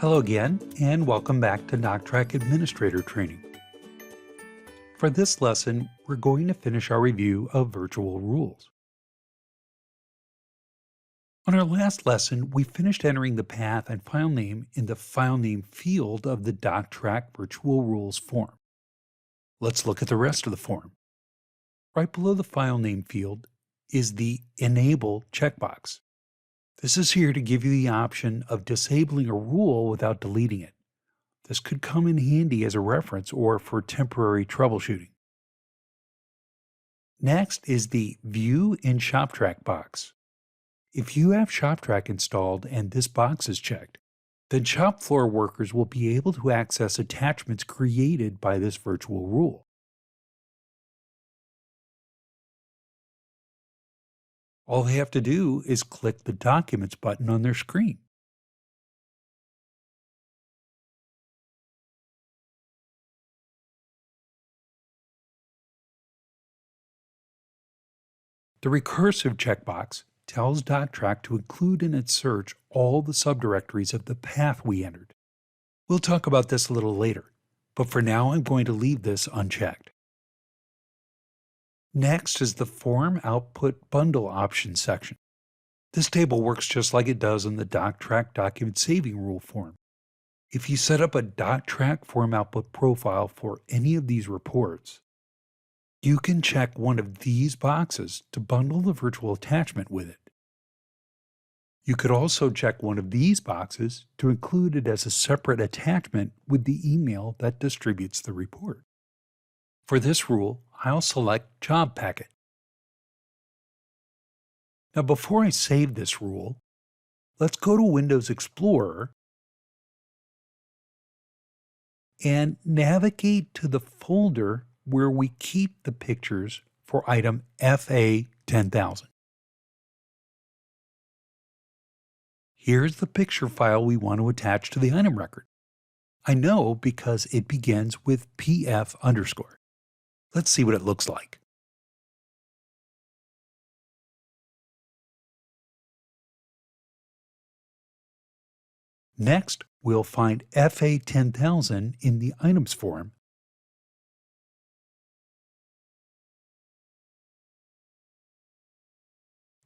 Hello again, and welcome back to DocTrack Administrator Training. For this lesson, we're going to finish our review of virtual rules. On our last lesson, we finished entering the path and file name in the file name field of the DocTrack Virtual Rules form. Let's look at the rest of the form. Right below the file name field is the Enable checkbox. This is here to give you the option of disabling a rule without deleting it. This could come in handy as a reference or for temporary troubleshooting. Next is the View in ShopTrack box. If you have ShopTrack installed and this box is checked, then shop floor workers will be able to access attachments created by this virtual rule. All they have to do is click the Documents button on their screen. The Recursive checkbox tells DocTrack to include in its search all the subdirectories of the path we entered. We'll talk about this a little later, but for now I'm going to leave this unchecked. Next is the Form Output Bundle Options section. This table works just like it does in the DocTrack Document Saving Rule form. If you set up a DocTrack Form Output profile for any of these reports, you can check one of these boxes to bundle the virtual attachment with it. You could also check one of these boxes to include it as a separate attachment with the email that distributes the report. For this rule, I'll select Job Packet. Now, before I save this rule, let's go to Windows Explorer and navigate to the folder where we keep the pictures for item FA10000. Here's the picture file we want to attach to the item record. I know because it begins with PF_. Let's see what it looks like. Next, we'll find FA10000 in the items form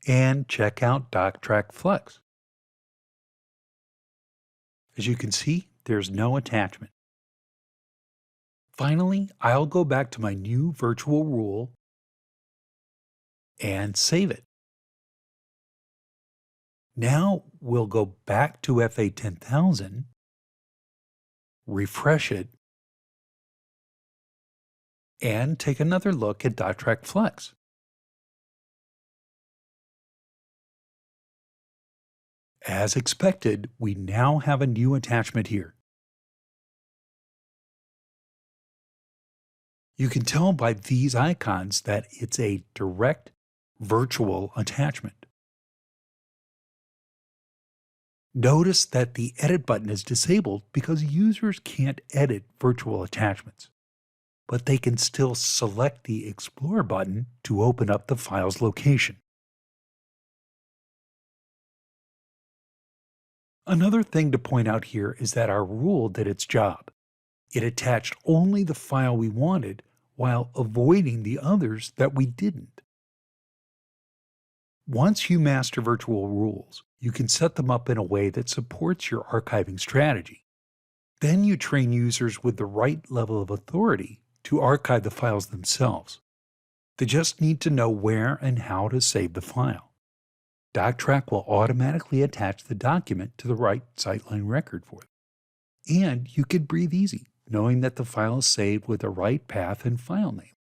and check out DocTrack Flex. As you can see, there's no attachment. Finally, I'll go back to my new virtual rule and save it. Now we'll go back to FA10000, refresh it, and take another look at DocTrack Flex. As expected, we now have a new attachment here. You can tell by these icons that it's a direct virtual attachment. Notice that the Edit button is disabled because users can't edit virtual attachments, but they can still select the Explore button to open up the file's location. Another thing to point out here is that our rule did its job. It attached only the file we wanted while avoiding the others that we didn't. Once you master virtual rules, you can set them up in a way that supports your archiving strategy. Then you train users with the right level of authority to archive the files themselves. They just need to know where and how to save the file. DocTrack will automatically attach the document to the right Sightline record for them. And you can breathe easy, knowing that the file is saved with the right path and file name.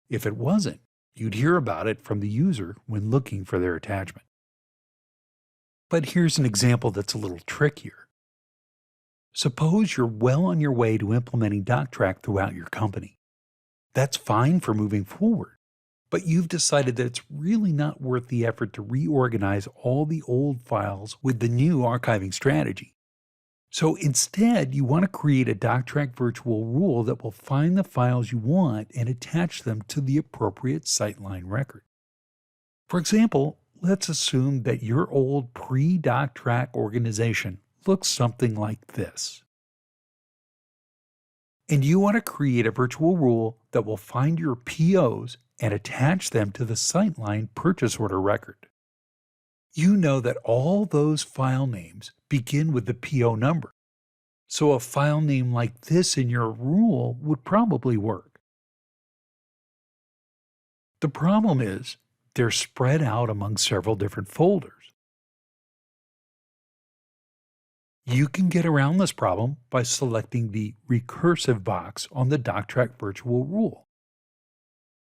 If it wasn't, you'd hear about it from the user when looking for their attachment. But here's an example that's a little trickier. Suppose you're well on your way to implementing DocTrack throughout your company. That's fine for moving forward, but you've decided that it's really not worth the effort to reorganize all the old files with the new archiving strategy. So instead, you want to create a DocTrack virtual rule that will find the files you want and attach them to the appropriate Sightline record. For example, let's assume that your old pre-DocTrack organization looks something like this. And you want to create a virtual rule that will find your POs and attach them to the Sightline purchase order record. You know that all those file names begin with the PO number, so a file name like this in your rule would probably work. The problem is they're spread out among several different folders. You can get around this problem by selecting the recursive box on the DocTrack virtual rule.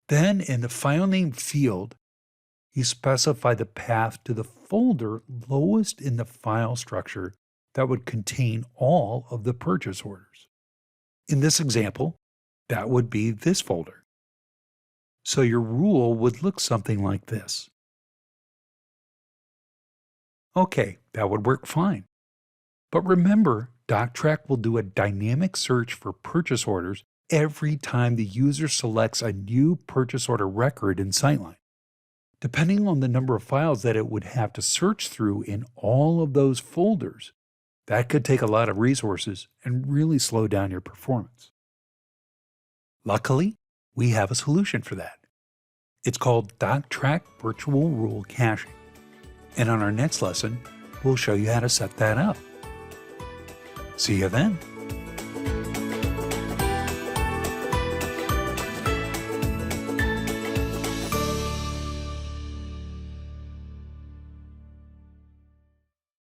Then in the file name field, you specify the path to the folder lowest in the file structure that would contain all of the purchase orders. In this example, that would be this folder. So your rule would look something like this. Okay, that would work fine. But remember, DocTrack will do a dynamic search for purchase orders every time the user selects a new purchase order record in Sightline. Depending on the number of files that it would have to search through in all of those folders, that could take a lot of resources and really slow down your performance. Luckily, we have a solution for that. It's called DocTrack Virtual Rule Caching. And on our next lesson, we'll show you how to set that up. See you then.